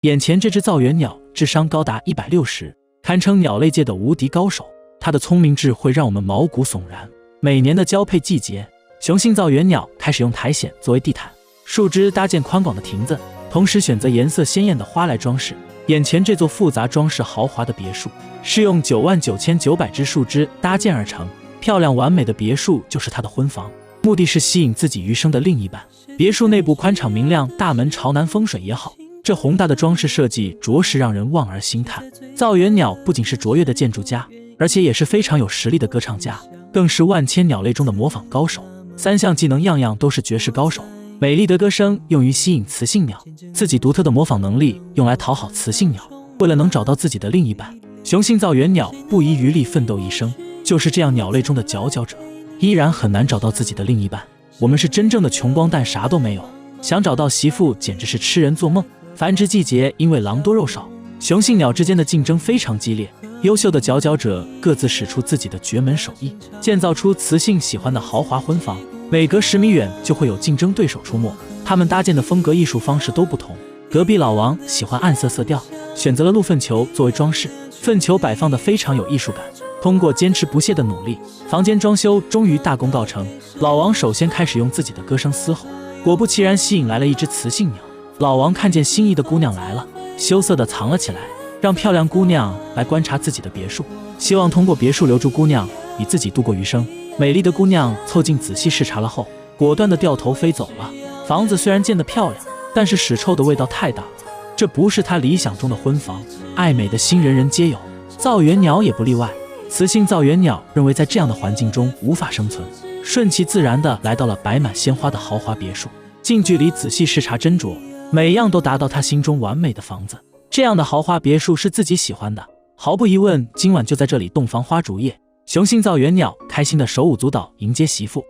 眼前这只造园鸟智商高达160，堪称鸟类界的无敌高手。它的聪明智慧让我们毛骨悚然。每年的交配季节，雄性造园鸟开始用苔藓作为地毯，树枝搭建宽广的亭子，同时选择颜色鲜艳的花来装饰。眼前这座复杂装饰豪华的别墅，是用99900只树枝搭建而成。漂亮完美的别墅就是它的婚房，目的是吸引自己余生的另一半。别墅内部宽敞明亮，大门朝南，风水也好。这宏大的装饰设计着实让人望而兴叹。造园鸟不仅是卓越的建筑家，而且也是非常有实力的歌唱家，更是万千鸟类中的模仿高手。3项技能样样都是绝世高手。美丽的歌声用于吸引雌性鸟，自己独特的模仿能力用来讨好雌性鸟。为了能找到自己的另一半，雄性造园鸟不遗余力奋斗一生。就是这样鸟类中的佼佼者，依然很难找到自己的另一半。我们是真正的穷光蛋，啥都没有，想找到媳妇简直是痴人做梦。繁殖季节因为狼多肉少，雄性鸟之间的竞争非常激烈。优秀的佼佼者各自使出自己的绝门手艺，建造出雌性喜欢的豪华婚房。每隔10米远就会有竞争对手出没，他们搭建的风格艺术方式都不同。隔壁老王喜欢暗色色调，选择了鹿粪球作为装饰，粪球摆放的非常有艺术感。通过坚持不懈的努力，房间装修终于大功告成。老王首先开始用自己的歌声嘶吼，果不其然吸引来了一只雌性鸟。老王看见心仪的姑娘来了，羞涩地藏了起来，让漂亮姑娘来观察自己的别墅，希望通过别墅留住姑娘，与自己度过余生。美丽的姑娘凑近仔细视察了后，果断地掉头飞走了。房子虽然建得漂亮，但是屎臭的味道太大了，这不是她理想中的婚房。爱美的心人人皆有，造园鸟也不例外。雌性造园鸟认为在这样的环境中无法生存，顺其自然地来到了摆满鲜花的豪华别墅，近距离仔细视察斟酌，每样都达到他心中完美的房子。这样的豪华别墅是自己喜欢的，毫不疑问，今晚就在这里洞房花烛夜。雄性造园鸟开心的手舞足蹈迎接媳妇，